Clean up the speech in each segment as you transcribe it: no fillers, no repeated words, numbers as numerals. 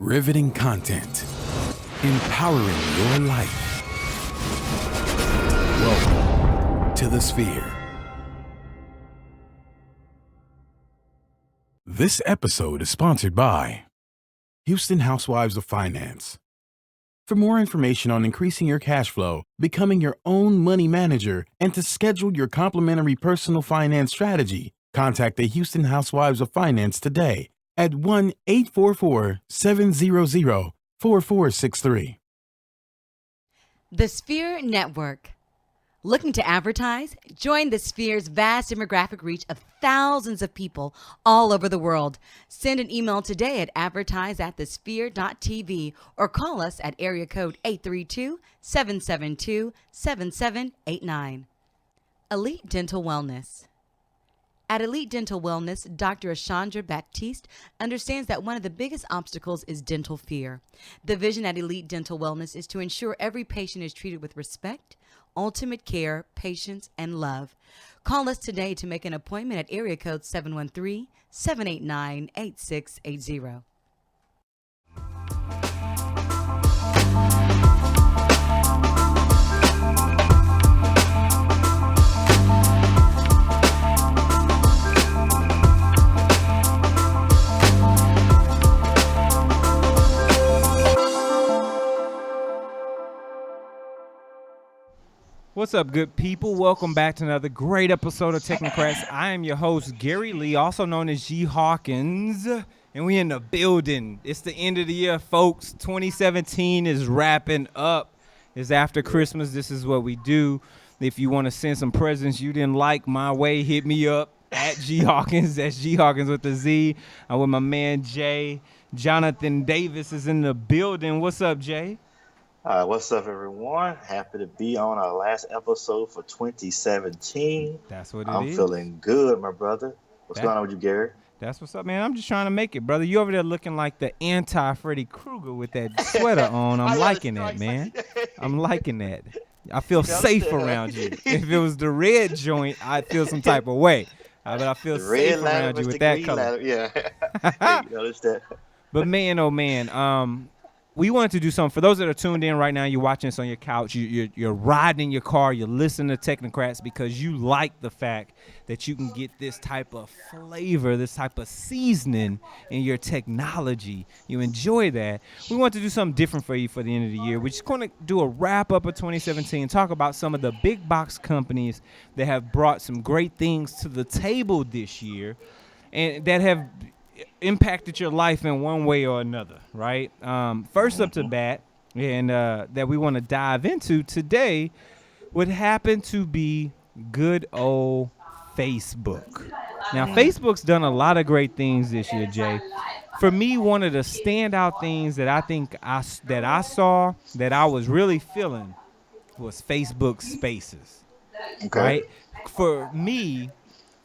Riveting content. Empowering your life. Welcome to the Sphere. This episode is sponsored by Houston Housewives of Finance. For more information on increasing your cash flow, becoming your own money manager, and to schedule your complimentary personal finance strategy, contact the Houston Housewives of Finance today at 1-844-700-4463. The Sphere Network. Looking to advertise? Join the Sphere's vast demographic reach of thousands of people all over the world. Send an email today at advertise@thesphere.tv or call us at area code 832-772-7789. Elite Dental Wellness. At Elite Dental Wellness, Dr. Ashandra Baptiste understands that one of the biggest obstacles is dental fear. The vision at Elite Dental Wellness is to ensure every patient is treated with respect, ultimate care, patience, and love. Call us today to make an appointment at area code 713-789-8680. What's up, good people? Welcome back to another great episode of Technocrats. I am your host, Gary Lee, also known as G. Hawkins, and we in the building. It's the end of the year, folks. 2017 is wrapping up. It's after Christmas. This is what we do. If you want to send some presents you didn't like my way, hit me up at G. Hawkins. That's G. Hawkins with a Z. I'm with my man, Jay. Jonathan Davis is in the building. What's up, Jay? What's up, everyone? Happy to be on our last episode for 2017. That's what I'm feeling good, my brother. What's going on with you, Gary? That's what's up, man. I'm just trying to make it, brother. You over there looking like the anti-Freddy Krueger with that sweater on. I'm liking that, man. I'm liking that. I feel safe around you. If it was the red joint, I'd feel some type of way. But I feel safe around you with that color. Yeah. You noticed that. But man, oh man, we wanted to do something. For those that are tuned in right now, you're watching this on your couch, you're riding in your car, you're listening to Technocrats because you like the fact that you can get this type of flavor, this type of seasoning in your technology. You enjoy that. We want to do something different for you for the end of the year. We're just going to do a wrap-up of 2017, talk about some of the big box companies that have brought some great things to the table this year and that have impacted your life in one way or another, right? First up to bat, and that we want to dive into today would happen to be good old Facebook. Now, Facebook's done a lot of great things this year, Jay. For me, one of the standout things that I think I saw that I was really feeling was Facebook Spaces, right? For me,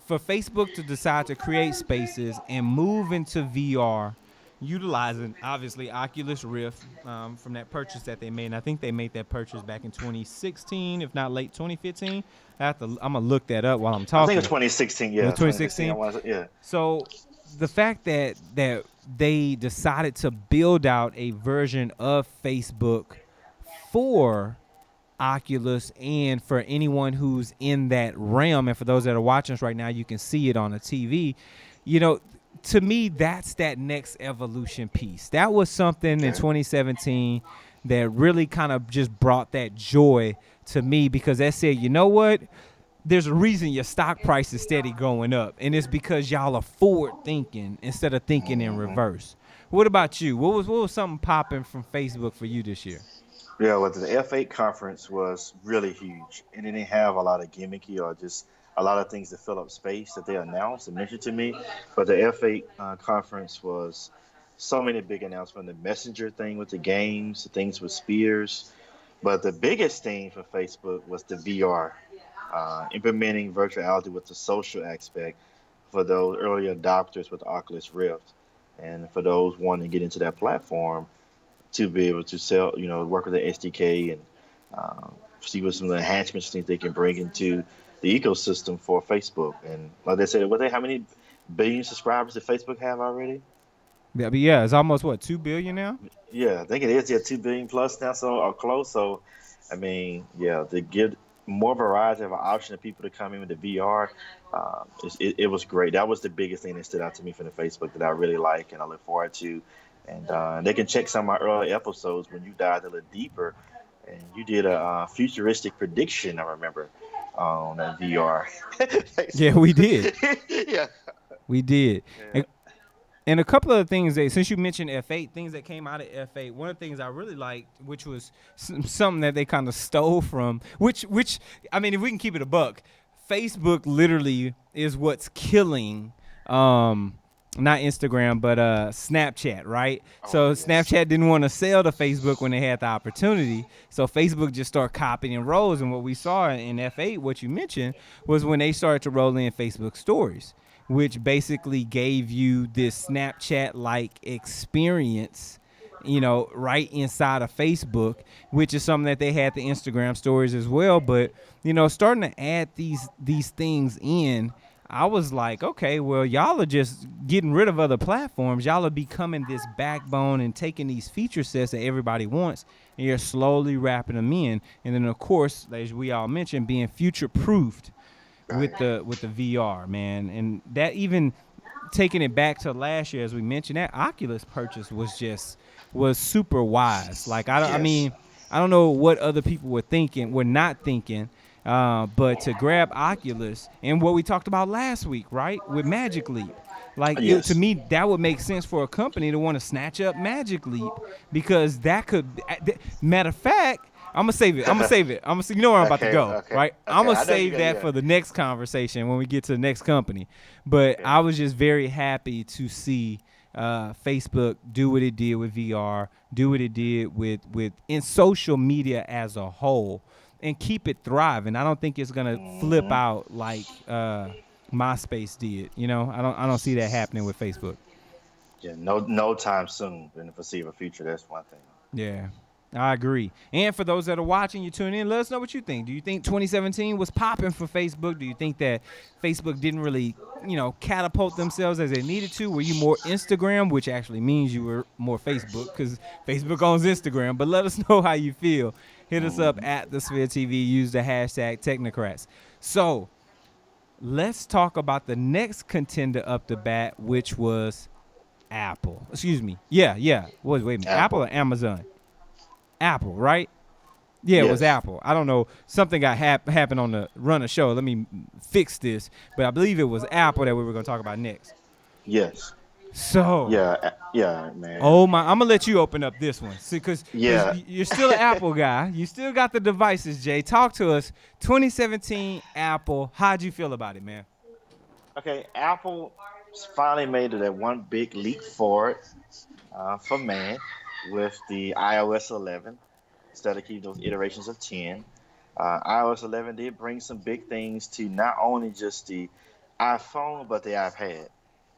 for Facebook to decide to create spaces and move into VR, utilizing, obviously, Oculus Rift from that purchase that they made. And I think they made that purchase back in 2016, if not late 2015. I'm going to look that up while I'm talking. I think it's 2016, yeah. 2016? Yeah. So the fact that they decided to build out a version of Facebook for Oculus and for anyone who's in that realm, and for those that are watching us right now, you can see it on the TV. You know, to me, that's that next evolution piece. That was something in 2017 that really kind of just brought that joy to me, because that said, you know what? There's a reason your stock price is steady going up, and it's because y'all are forward thinking instead of thinking in reverse. What about you? What was something popping from Facebook for you this year? Yeah, well, the F8 conference was really huge, and it didn't have a lot of gimmicky or just a lot of things to fill up space that they announced and mentioned to me. But the F8 conference was so many big announcements. The Messenger thing with the games, the things with Spears. But the biggest thing for Facebook was the VR, implementing virtual reality with the social aspect for those early adopters with the Oculus Rift, and for those wanting to get into that platform, to be able to sell, work with the SDK and see what some of the enhancements things they can bring into the ecosystem for Facebook. And like they said, how many billion subscribers does Facebook have already? Yeah, but yeah, it's almost what, 2 billion now? Yeah, I think it is. Yeah, 2 billion plus now, so or close. So, I mean, yeah, to give more variety of an option to people to come in with the VR, it was great. That was the biggest thing that stood out to me from the Facebook that I really like and I look forward to. And they can check some of my early episodes when you dived a little deeper, and you did a futuristic prediction. I remember on that VR Yeah, Facebook. we did. Yeah, We did. yeah. And, and a couple of things that, since you mentioned F8, things that came out of F8, one of the things I really liked, which was something that they kind of stole from, which I mean, if we can keep it a buck, Facebook literally is what's killing not Instagram, but Snapchat, right? Oh So yes. Snapchat didn't want to sell to Facebook when they had the opportunity. So Facebook just started copying and rolls. And what we saw in F8, what you mentioned, was when they started to roll in Facebook stories, which basically gave you this Snapchat-like experience, right inside of Facebook, which is something that they had the Instagram stories as well. But starting to add these things in, I was like, okay, well, y'all are just getting rid of other platforms. Y'all are becoming this backbone and taking these feature sets that everybody wants, and you're slowly wrapping them in. And then, of course, as we all mentioned, being future proofed Right. with the VR, man. And that, even taking it back to last year, as we mentioned, that Oculus purchase was super wise. Like, I Yes. mean, I don't know what other people were not thinking, but to grab Oculus and what we talked about last week, right, with Magic Leap, like, to Yes. me that would make sense for a company to want to snatch up Magic Leap, because that could, matter of fact, I'm gonna save it. I'm gonna save it. You know where I'm about to Okay, go, okay, right? I'm okay. gonna I know you save got, that yeah. for the next conversation when we get to the next company. But Okay. I was just very happy to see Facebook do what it did with VR, do what it did with in social media as a whole, and keep it thriving. I don't think it's gonna flip Hmm. out like MySpace did. I don't see that happening with Facebook. Yeah, no time soon in the foreseeable future. That's one thing. Yeah, I agree. And for those that are watching, you tune in, let us know what you think. Do you think 2017 was popping for Facebook? Do you think that Facebook didn't really, catapult themselves as they needed to? Were you more Instagram, which actually means you were more Facebook because Facebook owns Instagram? But let us know how you feel. Hit us up Hmm. at the Sphere TV. Use the hashtag Technocrats. So let's talk about the next contender up the bat, which was Apple. Excuse me. Yeah, yeah. Wait a minute. Apple Apple. or Amazon? Apple, right? Yeah, it was Yes. Apple. I don't know. Something got happened on the run of show. Let me fix this. But I believe it was Apple that we were going to talk about next. Yes. So, Yeah. Yeah, man. oh my, I'm gonna let you open up this one. See, because Yeah. you're still an Apple guy. You still got the devices, Jay. Talk to us. 2017 Apple. How'd you feel about it, man? Okay. Apple finally made that one big leap forward for man with the iOS 11 instead of keeping those iterations of 10. iOS 11 did bring some big things to not only just the iPhone but the iPad.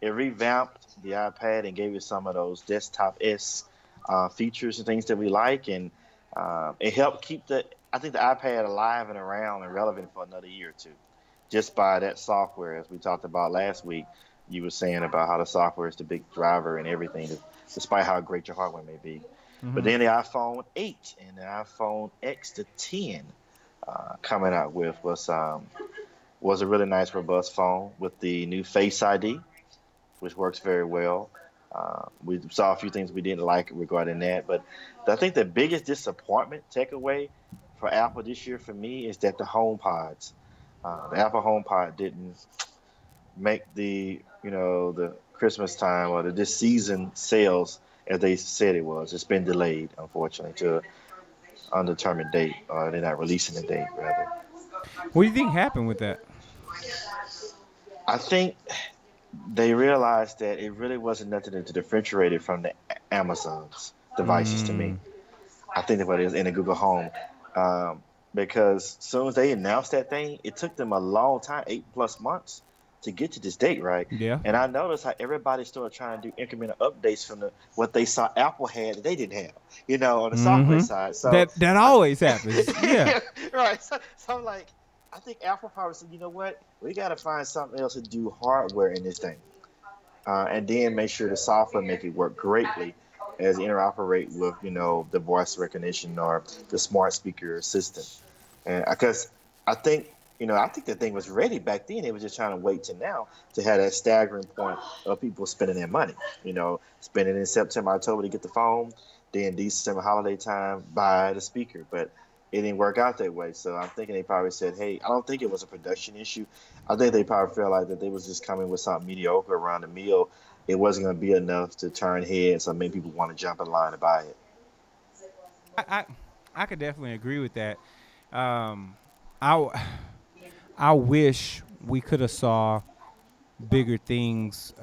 It revamped the iPad and gave it some of those desktop S features and things that we like, and it helped keep I think the iPad alive and around and relevant for another year or two, just by that software. As we talked about last week, you were saying about how the software is the big driver and everything, despite how great your hardware may be. But Mm-hmm. then the iPhone 8 and the iPhone X to 10 coming out with was a really nice, robust phone with the new Face ID, which works very well. We saw a few things we didn't like regarding that, but I think the biggest disappointment takeaway for Apple this year for me is that the the Apple HomePod didn't make the Christmas time or this season sales as they said it was. It's been delayed, unfortunately, to an undetermined date, or they're not releasing the date rather. What do you think happened with that? I think they realized that it really wasn't nothing to differentiate it from the Amazon's devices to me. Mm, I think that's what it is in the Google Home. Um, because as soon as they announced that thing, it took them a long time, 8+ months, to get to this date, right? yeah. And I noticed how everybody started trying to do incremental updates from what they saw Apple had that they didn't have, on the software Mm-hmm. side. So, That I, always happens. Yeah. yeah, right. So I'm like, I think Apple probably said, you know what? We got to find something else to do hardware in this thing. and then make sure the software make it work greatly as interoperate with the voice recognition or the smart speaker assistant. And because I think I think the thing was ready back then. They was just trying to wait to now to have that staggering point of people spending their money. Spending in September, October to get the phone, then December holiday time buy the speaker. But it didn't work out that way. So I'm thinking they probably said, "Hey, I don't think it was a production issue. I think they probably felt like that they was just coming with something mediocre around the meal. It wasn't going to be enough to turn heads, so many people want to jump in line to buy it." I, I I could definitely agree with that. Um, I I wish we could have saw bigger things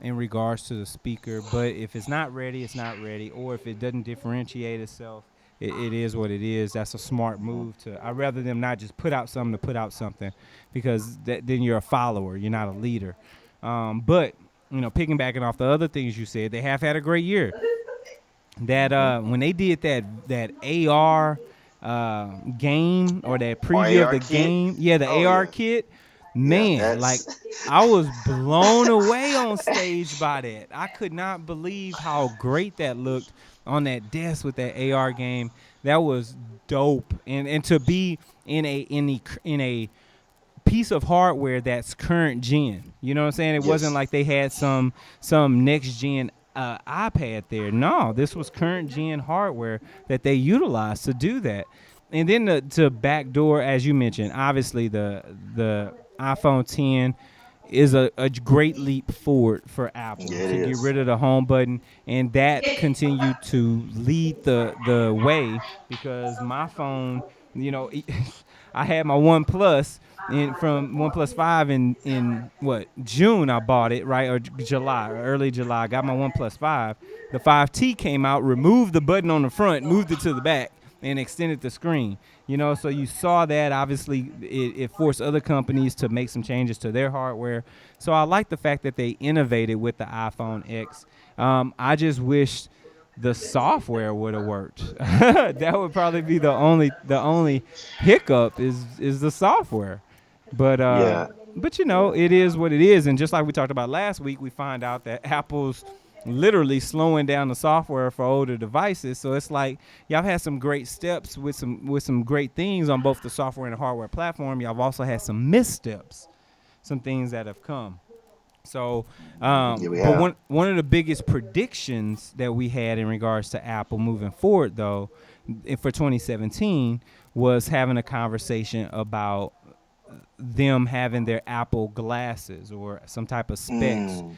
in regards to the speaker. But if it's not ready, it's not ready. Or if it doesn't differentiate itself, it is what it is. That's a smart move to. I'd rather them not just put out something to put out something, because then you're a follower. You're not a leader. But piggybacking off the other things you said, they have had a great year. That when they did that AR game, or that Or preview of AR the kit. game, yeah, the Oh AR yeah, kit, yeah. man, like That's I was blown away on stage by that. I could not believe how great that looked on that desk with that AR game. That was dope, and to be in a piece of hardware that's current gen. You know what I'm saying? It wasn't yes, like they had some next gen iPad there. No, this was current gen hardware that they utilized to do that. And then to backdoor, as you mentioned, obviously the iPhone 10 is a great leap forward for Apple yeah, it to get is. rid of the home button, and that continued to lead the way, because my phone, I had my One Plus from One Plus 5 in what, June I bought it, right, or July, or early July. I got my One Plus 5. The 5T came out, removed the button on the front, moved it to the back, and extended the screen. So you saw that. Obviously, it forced other companies to make some changes to their hardware. So I like the fact that they innovated with the iPhone X. I just wish the software would have worked. That would probably be the only hiccup is the software. But Yeah, yeah. it is what it is. And just like we talked about last week, we find out that Apple's literally slowing down the software for older devices. So it's like y'all have had some great steps with some great things on both the software and the hardware platform. Y'all have also had some missteps, some things that have come. So, Yeah, we but have. one of the biggest predictions that we had in regards to Apple moving forward, though, for 2017, was having a conversation about them having their Apple glasses or some type of specs. Mm.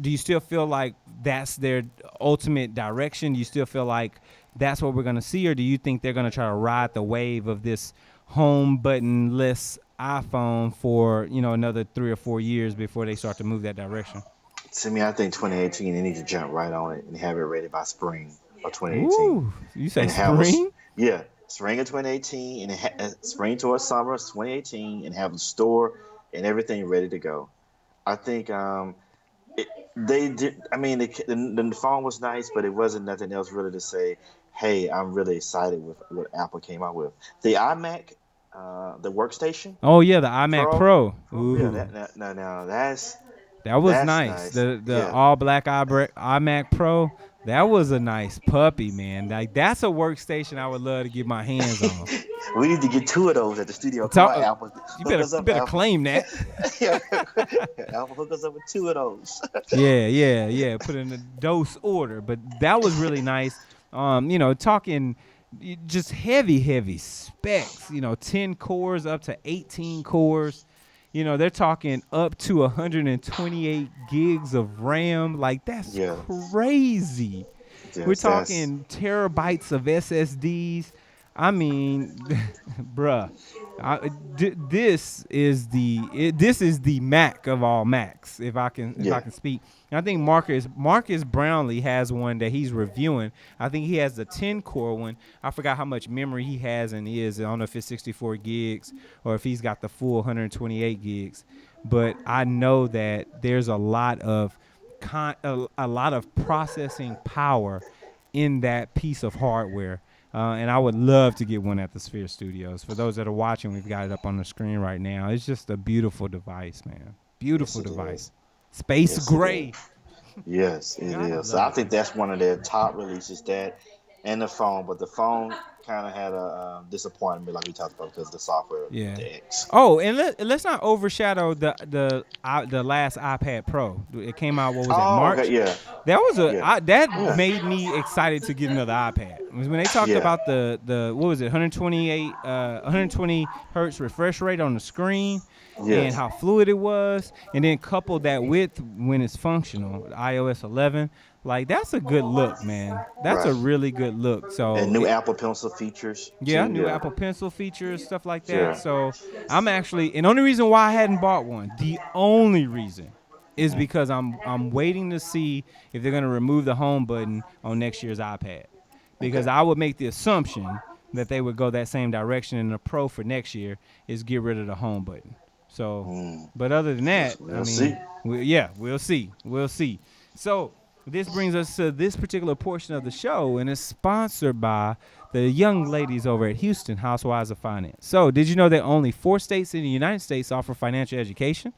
Do you still feel like that's their ultimate direction? Do you still feel like that's what we're going to see, or do you think they're going to try to ride the wave of this home button-less iPhone for another 3 or 4 years before they start to move that direction? To me, I think 2018 they need to jump right on it and have it ready by spring of 2018, Ooh, you say and have us, spring? yeah, spring of 2018, and spring towards summer of 2018, and have the store and everything ready to go. I think it, they did. I mean, the phone was nice, but it wasn't nothing else really to say, "Hey, I'm really excited with what Apple came out with." The iMac, the workstation Oh yeah, the iMac Pro, Pro. yeah, Ooh, that now that's that was that's nice. nice. The Yeah, all black iMac Pro. That was a nice puppy, man. Like that's a workstation I would love to get my hands on. we need to get two of those at the studio. Come Talk, on, Apple, you hook better us you up, better Apple. claim that. Yeah, Apple, hook us up with two of those. Yeah, yeah, yeah. Put in a dose order, but that was really nice. Talking just heavy specs. 10 cores up to 18 cores. They're talking up to 128 gigs of RAM. Like that's Yeah, crazy. We're yes, that's talking terabytes of SSDs. I mean, bruh, this is the Mac of all Macs. If I yeah. can speak, and I think Marcus Brownlee has one that he's reviewing. I think he has the 10 core one. I forgot how much memory he has and is. I don't know if it's 64 gigs or if he's got the full 128 gigs. But I know that there's a lot of a lot of processing power in that piece of hardware. And I would love to get one at the Sphere Studios. For those that are watching, we've got it up on the screen right now. It's just a beautiful device, man. Yes, Beautiful it is. device. Space Yes, it is. Gray. Yes, it Gotta is. So love I it, think man. that's one of their top releases. That and the phone, but the phone kind of had a disappointment, like we talked about, because of the software with Yeah. the X. Oh, and let's not overshadow the last iPad Pro. It came out. What was that? Oh, okay, March. yeah, That was yeah, that yeah, made me excited to get another iPad. It was when they talked yeah, about the what was it 120 hertz refresh rate on the screen and yes, how fluid it was, and then couple that with when it's functional, iOS 11. Like that's a good look, man. That's a right. really good look. And So new it, Apple Pencil features yeah, too. new Yeah, Apple Pencil features, stuff like that. yeah. So I'm actually, and the only reason why I hadn't bought one, the only reason is Hmm. because I'm waiting to see if they're gonna remove the home button on next year's iPad. Because Okay. I would make the assumption that they would go that same direction, and the Pro for next year is get rid of the home button. So, Mm. but other than that, I We'll see. mean, yeah, we'll see. We'll see. So this brings us to this particular portion of the show, and it's sponsored by the young ladies over at Houston Housewives of Finance. So, did you know that only 4 states in the United States offer financial education?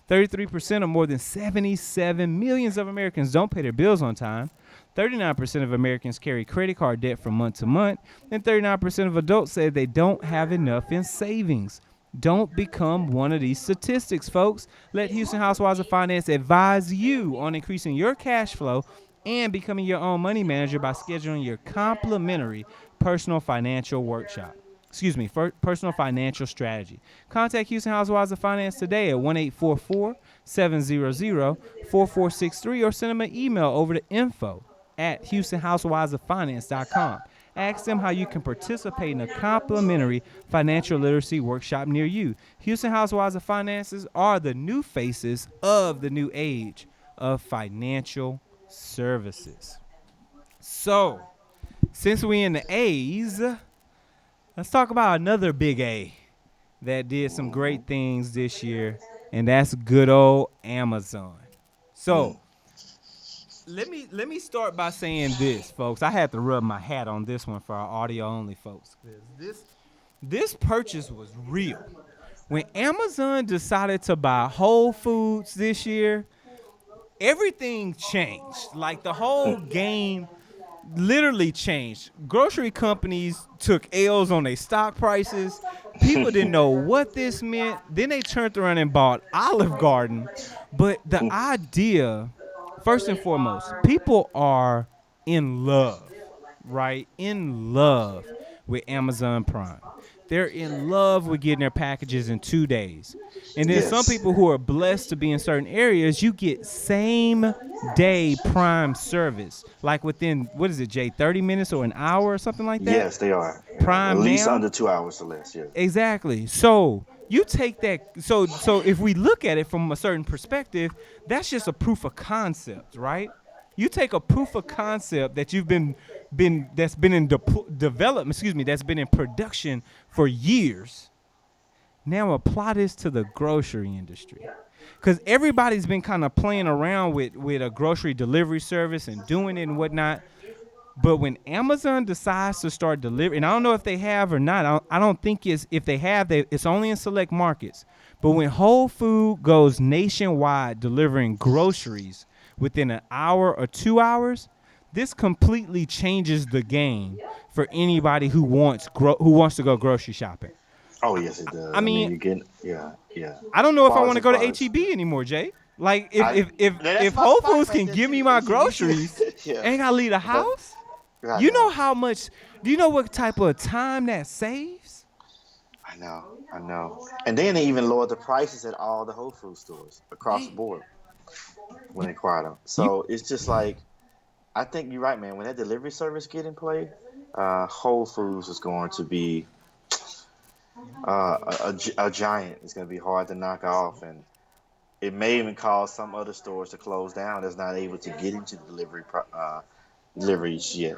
33% or more than 77 millions of Americans don't pay their bills on time. 39% of Americans carry credit card debt from month to month, and 39% of adults say they don't have enough in savings. Don't become one of these statistics, folks. Let Houston Housewives of Finance advise you on increasing your cash flow and becoming your own money manager by scheduling your complimentary personal financial workshop. Excuse me, for personal financial strategy. Contact Houston Housewives of Finance today at 1-844-700-4463 or send them an email over to info at HoustonHousewivesOfFinance.com. Ask them how you can participate in a complimentary financial literacy workshop near you. Houston Housewives of Finances are the new faces of the new age of financial services. So, since we in the A's, let's talk about another big A that did some great things this year, and that's good old Amazon. So, Mm. let me start by saying this, folks. I had to rub my hat on this one for our audio only folks. This purchase was real. When Amazon decided to buy Whole Foods this year, everything changed. Like the whole game literally changed. Grocery companies took L's on their stock prices. People didn't know what this meant. Then they turned around and bought Olive Garden. But the idea, first and foremost, people are in love, right? In love with Amazon Prime. They're in love with getting their packages in 2 days. And then some Yes. people who are blessed to be in certain areas, you get same day Prime service. Like within, what is it, Jay, 30 minutes or an hour or something like that? Yes, they are. Yeah. At Prime least now? under 2 hours or less. Yeah. Exactly. So you take that. So if we look at it from a certain perspective, that's just a proof of concept, right? You take a proof of concept that you've been that's been in development. Excuse me, that's been in production for years. Now apply this to the grocery industry, because everybody's been kind of playing around with a grocery delivery service and doing it and whatnot. But when Amazon decides to start delivering, and I don't know if they have or not, I don't think it's, if they have, it's only in select markets. But when Whole Food goes nationwide delivering groceries within an hour or 2 hours, this completely changes the game for anybody who wants to go grocery shopping. Oh, yes, it I does. I mean, mean, you get, yeah, yeah. I don't know if I want Quality to go to products. HEB anymore, Jay. Like if I if if Now that's if my Whole spot Foods right can there give me too. my HEB. groceries, Yeah. ain't gotta leave the But house. I You know know. how much? Do you know what type of time that saves? I know. I know. And then they even lowered the prices at all the Whole Food stores across the Man, board when they acquired them. you So it's just like, I think you're right, man. When that delivery service get in play, Whole Foods is going to be a giant. It's going to be hard to knock off, and it may even cause some other stores to close down that's not able to get into the deliveries yet.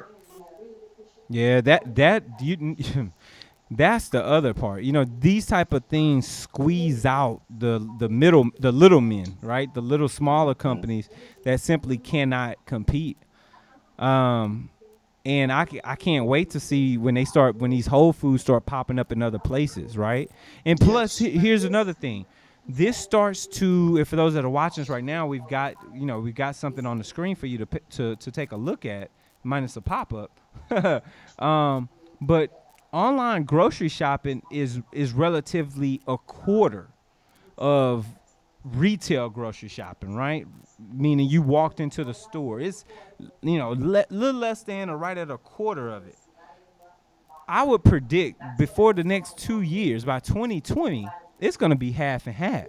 yeah, that you that's the other part. You know, these type of things squeeze out the little men, right? The little smaller Mm. companies that simply cannot compete. Um, and I can't wait to see when these Whole Foods start popping up in other places, right? And plus, Yes. here's another thing: this starts to, if for those that are watching us right now, we've got something on the screen for you to take a look at, minus a pop up. But online grocery shopping is relatively a quarter of retail grocery shopping, right? Meaning you walked into the store. It's little less than or right at a quarter of it. I would predict before the next 2 years, by 2020, it's going to be half and half.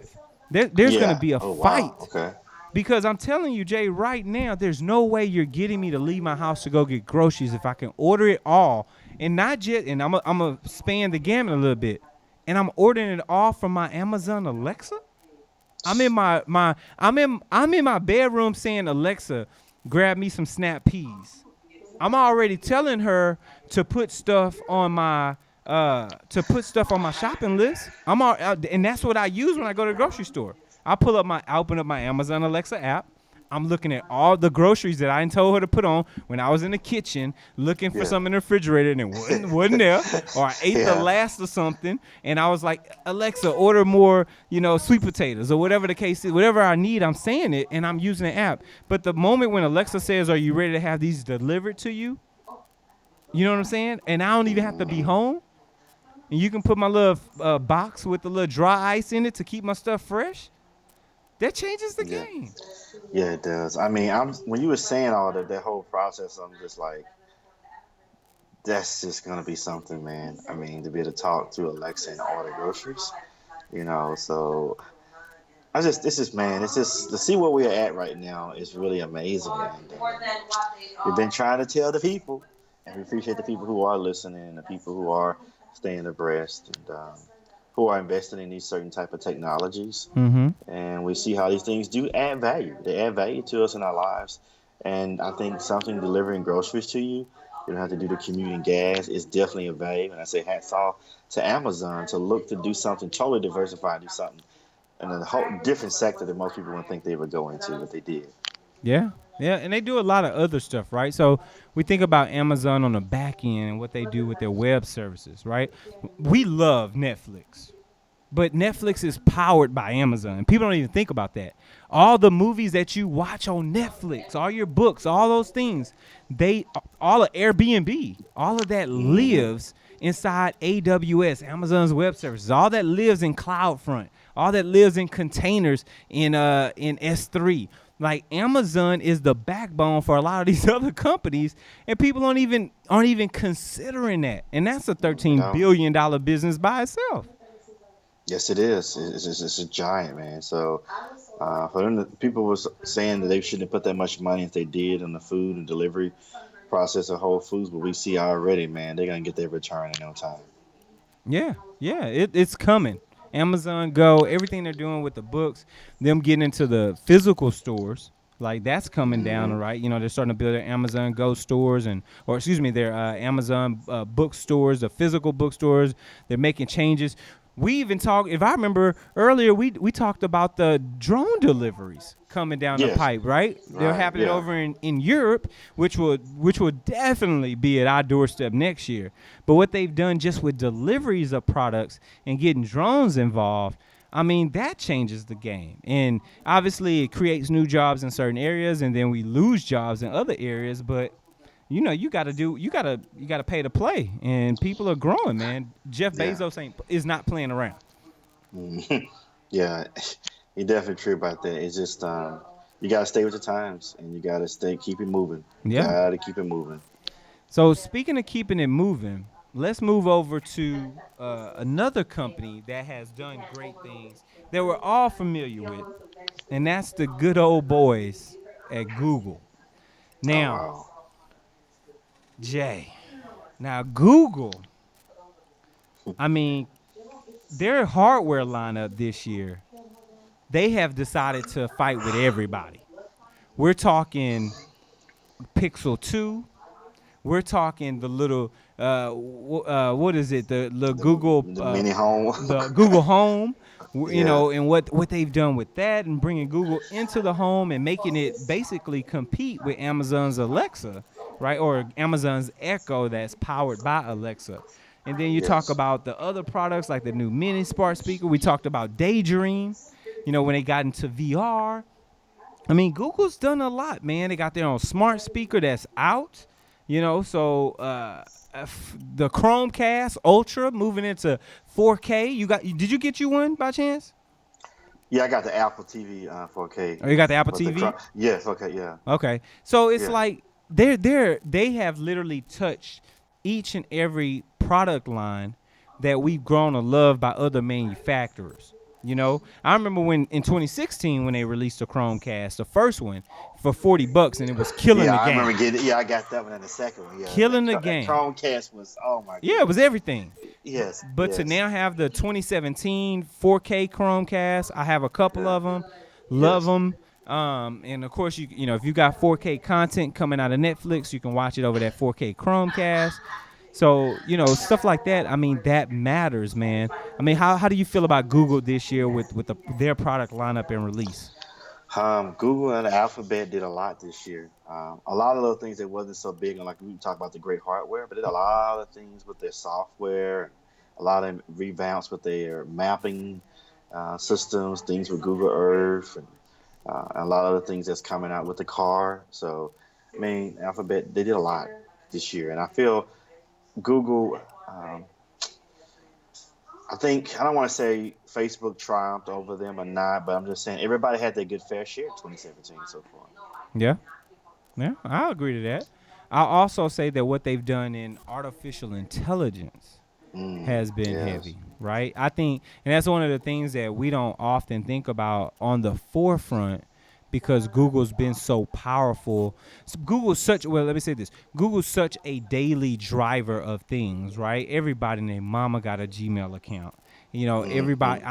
There's going to Yeah. be a Oh wow. fight Okay. because I'm telling you, Jay, right now, there's no way you're getting me to leave my house to go get groceries if I can order it all and not just. And I'm gonna span the gamut a little bit, and I'm ordering it all from my Amazon Alexa. I'm in I'm in my bedroom saying, Alexa, grab me some snap peas. I'm already telling her to put stuff on my shopping list. And that's what I use when I go to the grocery store. I open up my Amazon Alexa app. I'm looking at all the groceries that I told her to put on when I was in the kitchen looking for Yeah. something in the refrigerator and it wasn't there. Or I ate the Yeah. last of something and I was like, Alexa, order more, sweet potatoes or whatever the case is. Whatever I need, I'm saying it and I'm using the app. But the moment when Alexa says, are you ready to have these delivered to you? You know what I'm saying? And I don't even have to be home. And you can put my little box with the little dry ice in it to keep my stuff fresh. That changes the Yeah. game. Yeah, it does. I mean, I'm when you were saying all that whole process, I'm just like, that's just gonna be something, man. I mean, to be able to talk to Alexa and order groceries, So this is, man, it's just to see where we're at right now is really amazing, man. We've been trying to tell the people, and we appreciate the people who are listening and the people who are staying abreast and who are investing in these certain type of technologies. Mm-hmm. And we see how these things do add value. They add value to us in our lives. And I think something delivering groceries to you, you don't have to do the commuting gas. It's definitely a value. And I say hats off to Amazon to look to do something totally diversified, do something in a whole different sector that most people wouldn't think they would go into, but they did. Yeah. Yeah. And they do a lot of other stuff, right? So we think about Amazon on the back end and what they do with their web services, right? We love Netflix. But Netflix is powered by Amazon. People don't even think about that. All the movies that you watch on Netflix, all your books, all those things, all of Airbnb, all of that lives inside AWS, Amazon's web services. All that lives in CloudFront. All that lives in containers in S3. Like Amazon is the backbone for a lot of these other companies, and people aren't even considering that. And that's a $13 No. billion business by itself. Yes, it is. It's a giant, man. So for them, people was saying that they shouldn't have put that much money if they did on the food and delivery process of Whole Foods, but we see already, man, they're gonna get their return in no time. Yeah, yeah, it's coming. Amazon Go, everything they're doing with the books, them getting into the physical stores, like that's coming down, right? They're starting to build their Amazon Go stores or excuse me, their Amazon bookstores, the physical bookstores. They're making changes. We even talked, if I remember earlier, we talked about the drone deliveries coming down the Yes. pipe, right? They're Right. happening Yeah. over in Europe, which will definitely be at our doorstep next year. But what they've done just with deliveries of products and getting drones involved, I mean, that changes the game. And obviously it creates new jobs in certain areas and then we lose jobs in other areas, but you gotta pay to play, and people are growing, man. Jeff Yeah. Bezos is not playing around. Yeah. You're definitely true about that. It's just you gotta stay with the times and you gotta keep it moving. Yeah. Gotta keep it moving. So speaking of keeping it moving, let's move over to another company that has done great things that we're all familiar with, and that's the good old boys at Google. Oh Now, wow. Jay, Google, I mean, their hardware lineup this year, they have decided to fight with everybody. We're talking Pixel 2. We're talking the little, what is it? The Google, The mini home. the Google Home. Yeah. And what they've done with that and bringing Google into the home and making it basically compete with Amazon's Alexa, right? Or Amazon's Echo that's powered by Alexa. And then you talk Yes. about the other products like the new mini smart speaker. We talked about Daydream, when they got into VR. I mean, Google's done a lot, man. They got their own smart speaker that's out, so the Chromecast Ultra moving into 4K. Did you get you one by chance? Yeah, I got the Apple TV 4K. Oh, you got the Apple But the TV? yes, okay, yeah, Okay. So it's yeah. like they have literally touched each and every product line that we've grown to love by other manufacturers. I remember when in 2016 when they released the Chromecast, the first one for $40, and it was killing Yeah, the I remember game. getting. Yeah, I got that one in the second one. Yeah, Killing the that game. Chromecast was. Oh my Yeah, it was goodness. everything. Yes, But to yes, now have the 2017 4K Chromecast, I have a couple yeah, of them. Love yes. them. And of course, if you got 4K content coming out of Netflix, you can watch it over that 4K Chromecast. So stuff like that. I mean, that matters, man. I mean, how do you feel about Google this year with their product lineup and release? Google and Alphabet did a lot this year. A lot of those things that wasn't so big, and like we talk about the great hardware, but did a lot of things with their software, a lot of revamps with their mapping systems, things with Google Earth, and a lot of the things that's coming out with the car. So, I mean, Alphabet they did a lot this year, and I feel Google. Um, I think I don't want to say Facebook triumphed over them or not, but I'm just saying everybody had their good fair share in 2017 so far. Yeah, yeah, I agree to that. I'll also say that what they've done in artificial intelligence has been Yes. heavy, right? I think, and that's one of the things that we don't often think about on the forefront because Google's been so powerful. Google's such, well, let me say this: Google's such a daily driver of things, right? Everybody named Mama got a Gmail account. Everybody.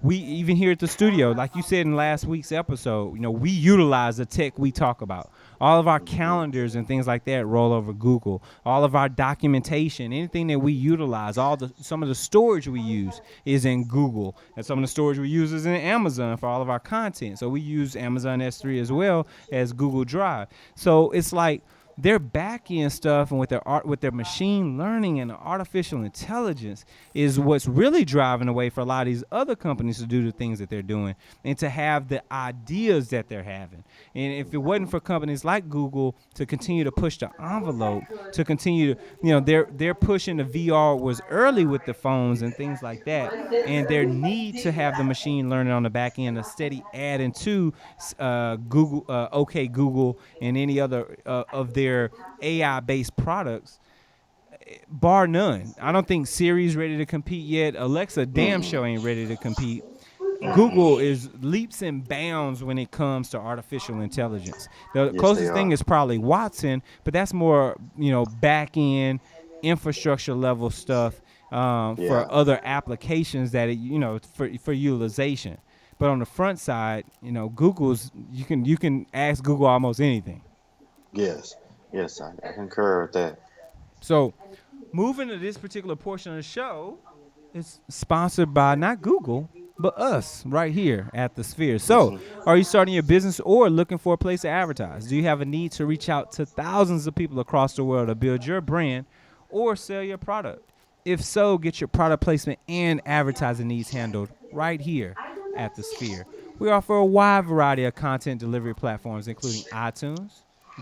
We even here at the studio, like you said in last week's episode. We utilize the tech we talk about. All of our calendars and things like that roll over Google. All of our documentation, anything that we utilize, some of the storage we use is in Google, and some of the storage we use is in Amazon for all of our content. So we use Amazon S3 as well as Google Drive. So it's like their back end stuff and with their machine learning and artificial intelligence is what's really driving away for a lot of these other companies to do the things that they're doing and to have the ideas that they're having. And if it wasn't for companies like Google to continue to push the envelope, to continue to, they're pushing the VR was early with the phones and things like that, and their need to have the machine learning on the back end a steady add into Google, OK Google, and any other of their AI based products, bar none. I don't think Siri's ready to compete yet. Alexa damn show ain't ready to compete. Google is leaps and bounds when it comes to artificial intelligence. The Yes, they closest thing are. is probably Watson, but that's more, back end infrastructure level stuff for Yeah. other applications that for utilization. But on the front side, Google's you can ask Google almost anything. Yes. Yes, I concur with that. So, moving to this particular portion of the show, it's sponsored by not Google, but us right here at the Sphere. So, are you starting your business or looking for a place to advertise? Do you have a need to reach out to thousands of people across the world to build your brand or sell your product? If so, get your product placement and advertising needs handled right here at the Sphere. We offer a wide variety of content delivery platforms, including iTunes,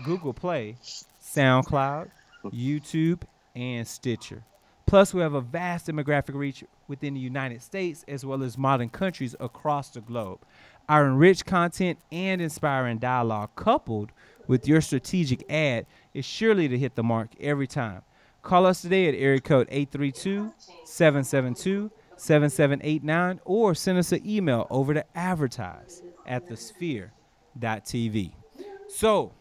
Google Play, SoundCloud, YouTube, and Stitcher. Plus, we have a vast demographic reach within the United States as well as modern countries across the globe. Our enriched content and inspiring dialogue, coupled with your strategic ad, is surely to hit the mark every time. Call us today at area code 832-772-7789 or send us an email over to advertise at thesphere.tv. So,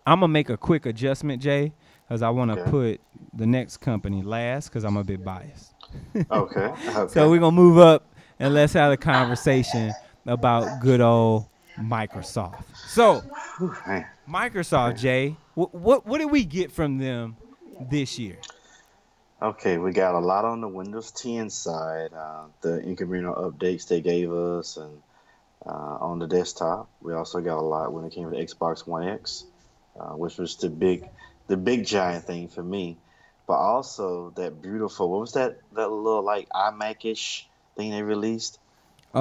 I'm going to make a quick adjustment, Jay, because I want to Okay. put the next company last because I'm a bit biased. Okay. So Okay. we're going to move up and let's have a conversation about good old Microsoft. So, Man. Microsoft, Jay, what did we get from them this year? Okay, we got a lot on the Windows 10 side. The incremental updates they gave us, and on the desktop, we also got a lot when it came to Xbox One X, which was the big giant thing for me. but also that beautiful. What was that little like iMac-ish thing they released? You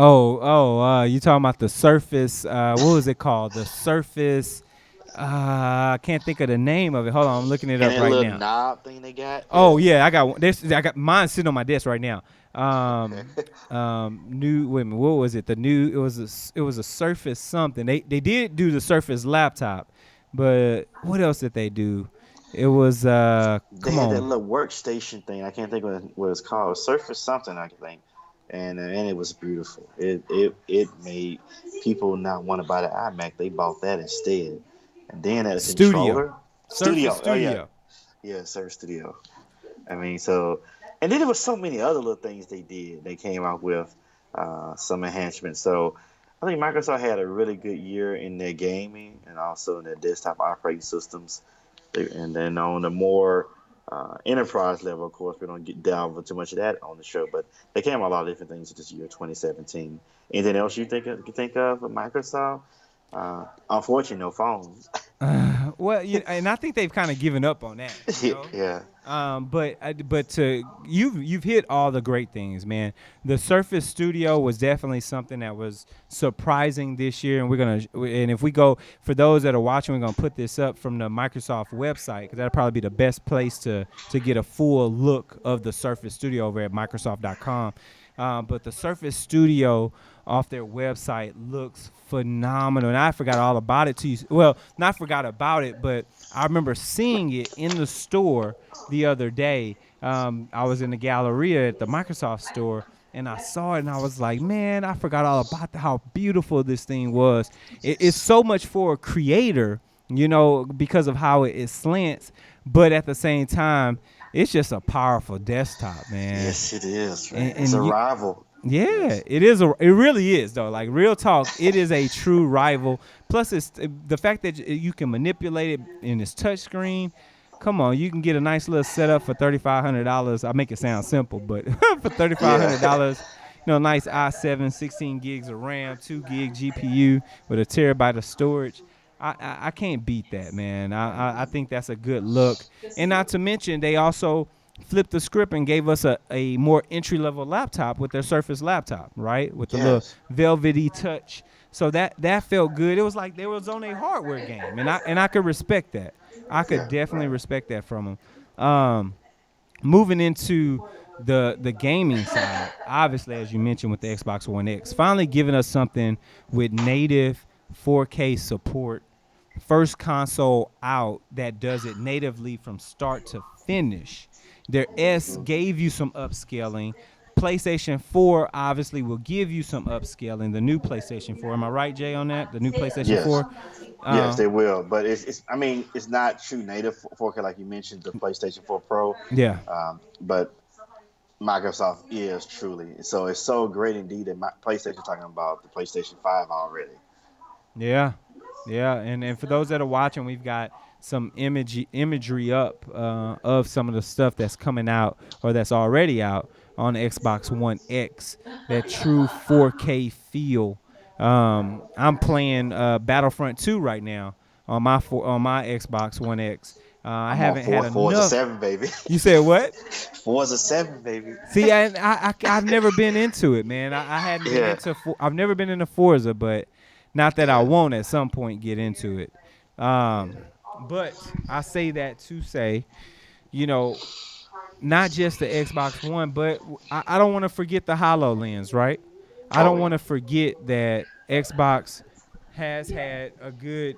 talking about the Surface? What was it called? The Surface. I can't think of the name of it. Hold on, I'm looking it And up that right little now. knob thing they got. Oh Yeah. yeah, I got one. I got mine sitting on my desk right now. Okay. New. Wait a minute, what was it? The new. It was a Surface something. They did do the Surface laptop, but what else did they do? It was They come had that on, little workstation thing. I can't think what it's called. Surface something, I think. And it was beautiful. It made people not want to buy the iMac. They bought that instead. And then at a Studio, controller, Surface Studio. Oh yeah, Studio. yeah, Surface Studio. I mean, so, and then there was so many other little things they did. They came out with some enhancements. So I think Microsoft had a really good year in their gaming and also in their desktop operating systems. And then on the more enterprise level, of course, we don't get delve into too much of that on the show. But they came out a lot of different things this year, 2017. Anything else you think of with Microsoft? Unfortunately, no phones. Well, and I think they've kind of given up on that, you know. Yeah. But to you've hit all the great things, man. The Surface Studio was definitely something that was surprising this year, and and if we go for those that are watching, we're gonna put this up from the Microsoft website because that'll probably be the best place to get a full look of the Surface Studio over at Microsoft.com. But the Surface Studio off their website looks phenomenal, and I forgot all about it. Well, not forgot about it, but I remember seeing it in the store the other day. I was in the Galleria at the Microsoft store, and I saw it, and I was like, man, I forgot all about how beautiful this thing was. It's Yes. so much for a creator, because of how it slants, but at the same time, it's just a powerful desktop, man. Yes, it is, man. It's a And you, rival. yeah, Yes. it really is though. Like real talk, it is a true rival. Plus, it's the fact that you can manipulate it in this touch screen. Come on, you can get a nice little setup for $3,500. I make it sound simple, but for thirty five hundred Yeah. dollars, nice i7, 16 gigs of RAM, 2 gig GPU with a terabyte of storage. I can't beat that, man. I think that's a good look. And not to mention, they also flipped the script and gave us a more entry level laptop with their Surface laptop, right? With the little Yes. velvety touch. So that felt good. It was like they was on a hardware game, and I could respect that. I could Yeah. definitely Right. respect that from them. Moving into the gaming side, obviously, as you mentioned with the Xbox One X, finally giving us something with native 4K support. First console out that does it natively from start to finish. Their S gave you some upscaling. PlayStation 4 obviously will give you some upscaling. The new PlayStation 4. Am I right, Jay, on that? The new PlayStation Yes. 4? Yes, Uh, they will. But it's I mean, it's not true native 4K like you mentioned, the PlayStation 4 Pro. yeah. But Microsoft is truly. So it's so great indeed that PlayStation talking about the PlayStation 5 already. Yeah, yeah, and for those that are watching, we've got some imagery up of some of the stuff that's coming out or that's already out on Xbox One X. That true 4K feel. I'm playing Battlefront 2 right now on on my Xbox One X. I I'm on haven't had Forza enough. 7, baby. You said what? Forza 7, baby. See, I've never been into it, man. I hadn't been Yeah. into. I've never been into Forza, but not that I Yeah. won't at some point get into it. But I say that to say, you know, not just the Xbox One, but I don't want to forget the HoloLens, right? I Oh don't yeah. want to forget that Xbox has had a good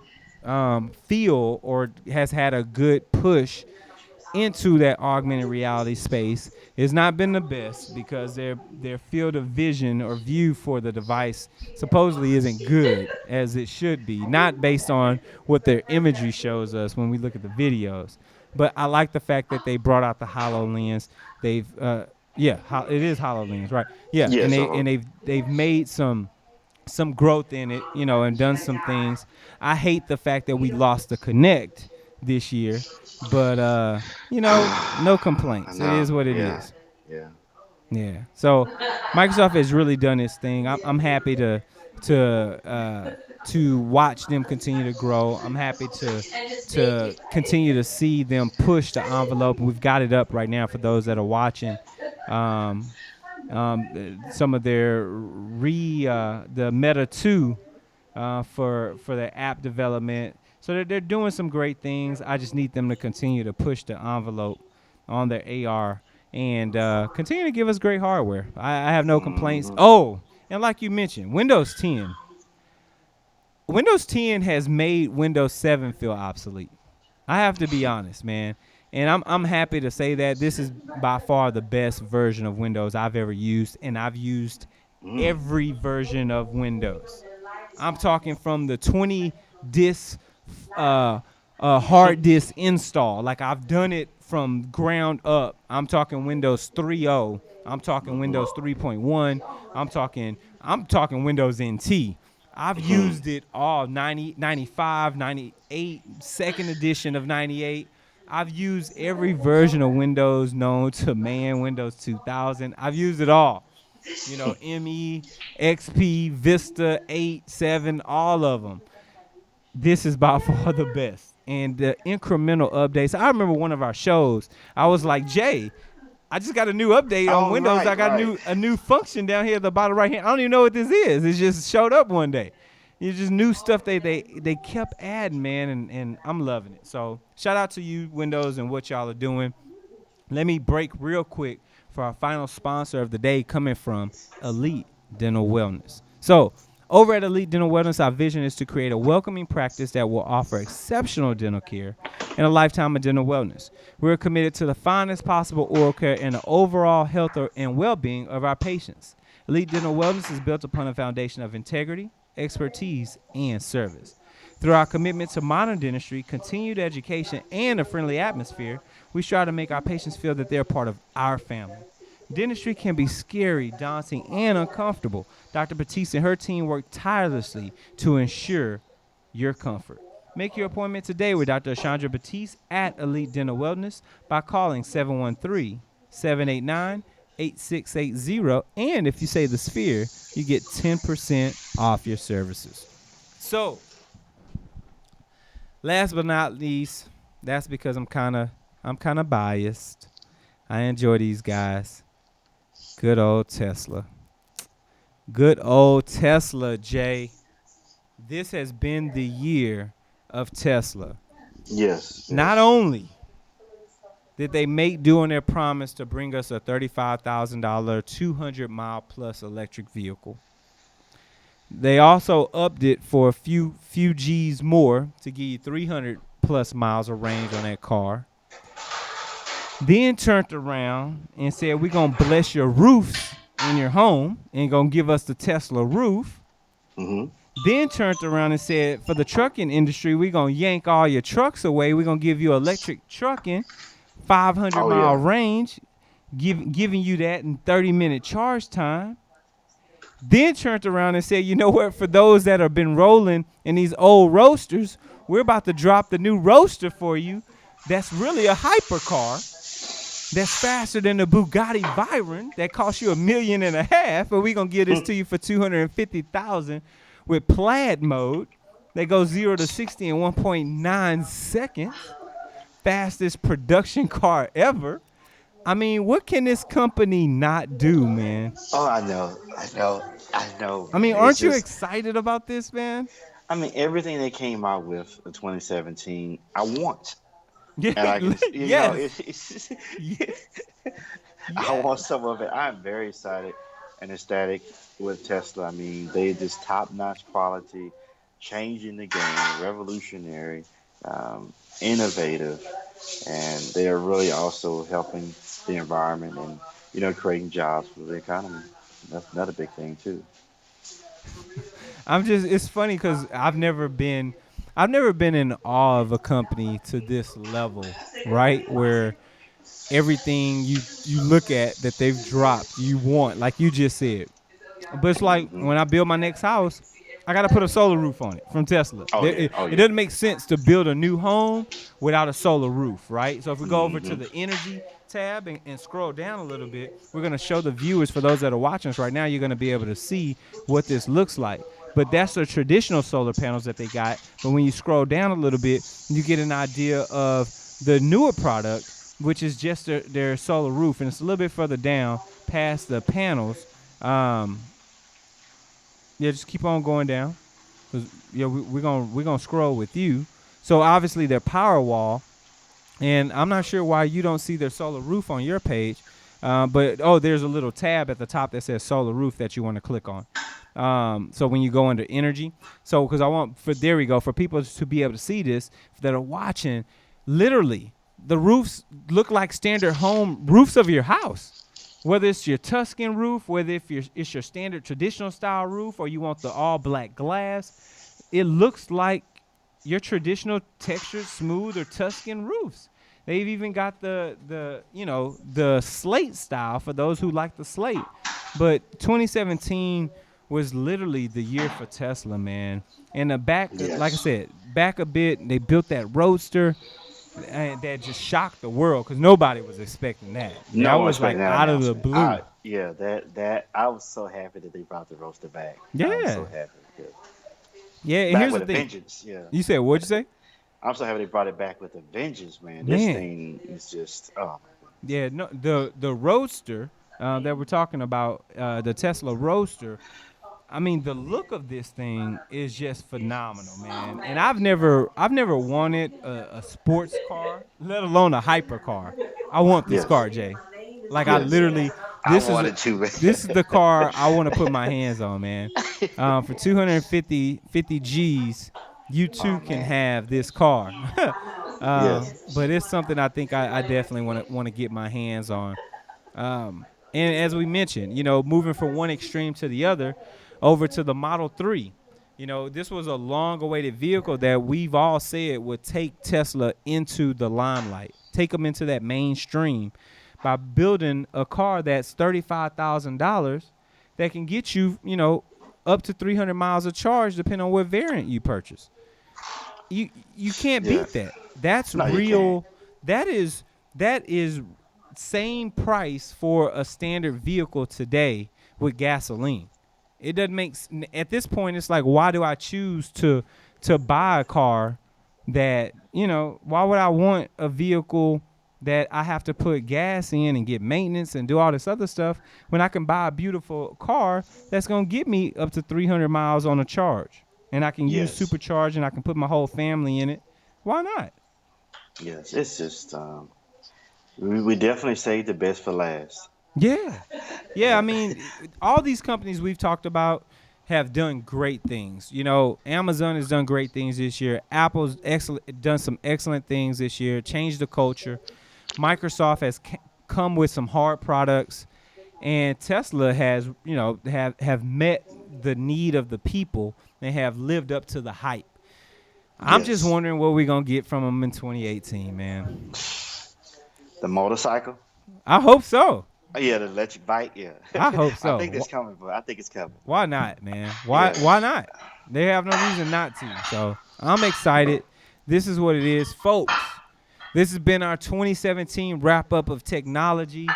feel or has had a good push into that augmented reality space. It's not been the best because their field of vision or view for the device supposedly isn't good as it should be, not based on what their imagery shows us when we look at the videos. But I like the fact that they brought out the HoloLens. They've yeah, it is HoloLens, right? Yeah, and Yes. they've made some growth in it, and done some things. I hate the fact that we lost the Connect this year, but no I complaints. It know. is what it Yeah. is. Yeah. Yeah. So Microsoft has really done its thing. I'm happy to to watch them continue to grow. I'm happy to continue to see them push the envelope. We've got it up right now for those that are watching. Um, some of their the Meta 2 for their app development. So they're doing some great things. I just need them to continue to push the envelope on their AR and continue to give us great hardware. I have no complaints. Hmm. Oh, and like you mentioned, Windows 10. Windows 10 has made Windows 7 feel obsolete. I have to be honest, man. And I'm happy to say that this is by far the best version of Windows I've ever used, and I've used Mm. every version of Windows. I'm talking from the 20 disk hard disk install. Like I've done it from ground up. I'm talking Windows 3.0. I'm talking Windows 3.1. I'm talking Windows NT. I've Mhm. used it all 90, 95, 98, second edition of 98. I've used every version of Windows known to man, Windows 2000. I've used it all. ME, XP, Vista, 8, 7, all of them. This is by far the best. And the incremental updates. I remember one of our shows. I was like, Jay, I just got a new update on Oh, Windows. I right, got a right. new function down here at the bottom right hand. I don't even know what this is. It just showed up one day. It's just new stuff they kept adding, man, and I'm loving it. So shout out to you, Windows, and what y'all are doing. Let me break real quick for our final sponsor of the day, coming from Elite Dental Wellness. So, over at Elite Dental Wellness, our vision is to create a welcoming practice that will offer exceptional dental care and a lifetime of dental wellness. We're committed to the finest possible oral care and the overall health and well-being of our patients. Elite Dental Wellness is built upon a foundation of integrity, expertise, and service. Through our commitment to modern dentistry, continued education, and a friendly atmosphere, we strive to make our patients feel that they're part of our family. Dentistry can be scary, daunting, and uncomfortable. Dr. Batiste and her team work tirelessly to ensure your comfort. Make your appointment today with Dr. Chandra Batiste at Elite Dental Wellness by calling 713-789-8680. And if you say the Sphere, you get 10% off your services. So, last but not least, that's because I'm kind of biased. I enjoy these guys. Good old Tesla. Good old Tesla, Jay. This has been the year of Tesla. Yes, Not yes. only did they make doing their promise to bring us a $35,000 200-mile plus electric vehicle, they also upped it for a few G's more to give you 300 plus miles of range on that car. Then turned around and said, we're going to bless your roofs in your home and going to give us the Tesla roof. Hmm. Then turned around and said, for the trucking industry, we're going to yank all your trucks away. We're going to give you electric trucking, 500 Oh, mile yeah. range, giving you that in 30-minute charge time. Then turned around and said, you know what, for those that have been rolling in these old roasters, we're about to drop the new roaster for you. That's really a hypercar. That's faster than the Bugatti Veyron that costs you $1.5 million, but we're gonna give this to you for $250,000 with plaid mode that goes 0 to 60 in 1.9 seconds. Fastest production car ever. I mean, what can this company not do, man? Oh, I know, I know, I know, I mean, man. It's aren't you just, excited about this, man? I mean, everything they came out with in 2017, I want, Yeah, and I can, yes, it's yeah, I want yes. some of it. I'm very excited and ecstatic with Tesla. I mean, they just top-notch quality, changing the game, revolutionary, innovative, and they are really also helping the environment and creating jobs for the economy. That's another big thing too. It's funny because I've never been in awe of a company to this level, right? Where everything you look at that they've dropped, you want, like you just said. But it's like Hmm. when I build my next house, I got to put a solar roof on it from Tesla. Oh yeah, oh It yeah. doesn't make sense to build a new home without a solar roof, right? So if we go over to Hmm. the energy tab and scroll down a little bit, we're going to show the viewers, for those that are watching us right now, you're going to be able to see what this looks like. But that's the traditional solar panels that they got. But when you scroll down a little bit, you get an idea of the newer product, which is just their solar roof, and it's a little bit further down past the panels. Yeah, just keep on going down, because yeah, we're gonna scroll with you. So obviously their power wall, and I'm not sure why you don't see their solar roof on your page, but there's a little tab at the top that says solar roof that you want to click on. So when you go under energy, so because there we go, for people to be able to see this that are watching, literally the roofs look like standard home roofs of your house. Whether it's your Tuscan roof, whether it's your standard traditional style roof, or you want the all black glass, it looks like your traditional textured, smooth, or Tuscan roofs. They've even got the slate style for those who like the slate. But 2017 was literally the year for Tesla, man. And like I Yes. said, back a bit, they built that Roadster, and that just shocked the world because nobody was expecting that. That No one was like expecting that out of the announcement. blue. Yeah, that I was so happy that they brought the roaster back. I was so Yeah, happy. Yeah. yeah. And Back here's the with a thing. vengeance. Yeah. You said what'd you say, I'm so happy they brought it back with a vengeance, man. This man? thing is just, oh my goodness. Yeah, no, the Roadster that we're talking about, the Tesla Roadster. I mean, the look of this thing is just phenomenal, man. And I've never wanted a sports car, let alone a hyper car. I want this Yes. car, Jay. Like I Yes. literally, I this is wanted to, man. this is the car I want to put my hands on, man. For 250 G's, you too Oh can man. have this car. Yes. But it's something I think I definitely want to get my hands on. And as we mentioned, moving from one extreme to the other, over to the Model 3. This was a long awaited vehicle that we've all said would take Tesla into the limelight, take them into that mainstream by building a car that's $35,000 that can get you, up to 300 miles of charge depending on what variant you purchase. You can't beat Yes. that. That's No, you can't. real. That is same price for a standard vehicle today with gasoline. It doesn't at this point. It's like, why do I choose to buy a car that why would I want a vehicle that I have to put gas in and get maintenance and do all this other stuff when I can buy a beautiful car that's gonna get me up to 300 miles on a charge, and I can use Yes. supercharge and I can put my whole family in it. Why not? Yes. It's just, we definitely saved the best for last. Yeah. Yeah, I mean, all these companies we've talked about have done great things. Amazon has done great things this year. Apple's done some excellent things this year, changed the culture. Microsoft has come with some hard products, and Tesla has, have met the need of the people and have lived up to the hype. I'm just Yes. wondering what we're going to get from them in 2018, man. The motorcycle. I hope so. Oh, yeah, the electric bike. Yeah. I hope I so. think that's coming, bro. I think it's coming. Why not, man? Why Yeah. why not? They have no reason not to. So I'm excited. This is what it is, folks. This has been our 2017 wrap up of technology.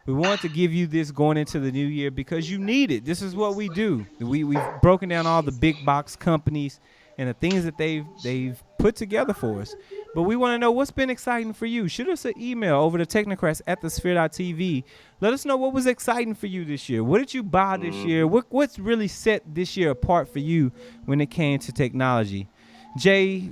We want to give you this going into the new year because you need it. This is what we do. We've broken down all the big box companies and the things that they've put together for us. But we want to know what's been exciting for you. Shoot us an email over to Technocrats at thesphere.tv. Let us know what was exciting for you this year. What did you buy this year? What's really set this year apart for you when it came to technology? Jay,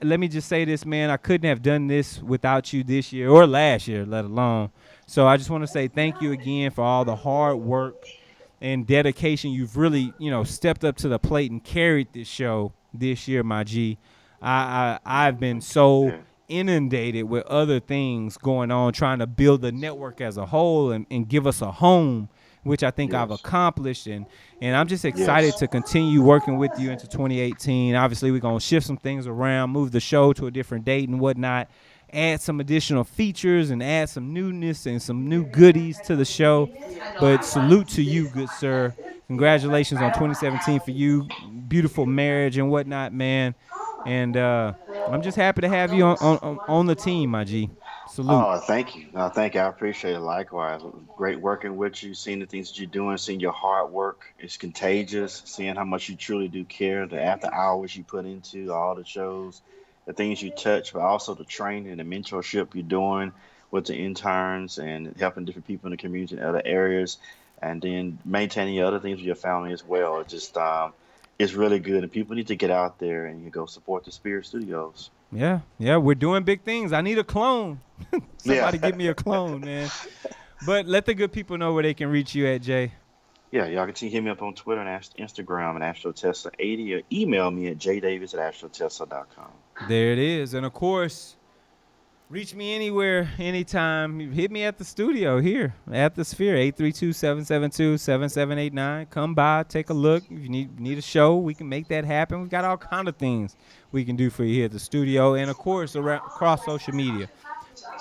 let me just say this, man. I couldn't have done this without you this year or last year, let alone. So I just want to say thank you again for all the hard work and dedication. You've really, stepped up to the plate and carried this show this year, my G. I've been so Yeah. inundated with other things going on, trying to build the network as a whole and give us a home, which I think I've Yes. accomplished. And I'm just excited Yes. to continue working with you into 2018. Obviously, we're going to shift some things around, move the show to a different date and whatnot, add some additional features and add some newness and some new goodies to the show. But salute to you, good sir. Congratulations on 2017 for you. Beautiful marriage and whatnot, man. And I'm just happy to have you on the team, my G. Salute. Oh, thank you. Thank you. I appreciate it. Likewise. Great working with you, seeing the things that you're doing, seeing your hard work. It's contagious, seeing how much you truly do care, the after hours you put into all the shows, the things you touch, but also the training and the mentorship you're doing with the interns and helping different people in the community in other areas, and then maintaining your other things with your family as well. It's really good, and people need to get out there and you go support the Spirit Studios. Yeah, we're doing big things. I need a clone. Yeah. Somebody give me a clone, man. But let the good people know where they can reach you at, Jay. Yeah, y'all can hit me up on Twitter and Instagram at AstroTesla80 or email me at jdavis@astrotesla.com. There it is. And of course, reach me anywhere, anytime. Hit me at the studio here at the Sphere, 832-772-7789. Come by, take a look. If you need a show, we can make that happen. We've got all kind of things we can do for you here at the studio. And of course, across social media,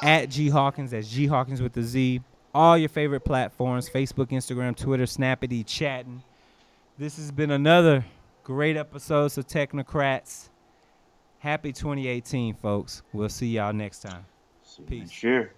at G Hawkins, that's G Hawkins with the Z. All your favorite platforms, Facebook, Instagram, Twitter, Snappity, chatting. This has been another great episode of Technocrats. Happy 2018, folks. We'll see y'all next time. See you Peace. next year.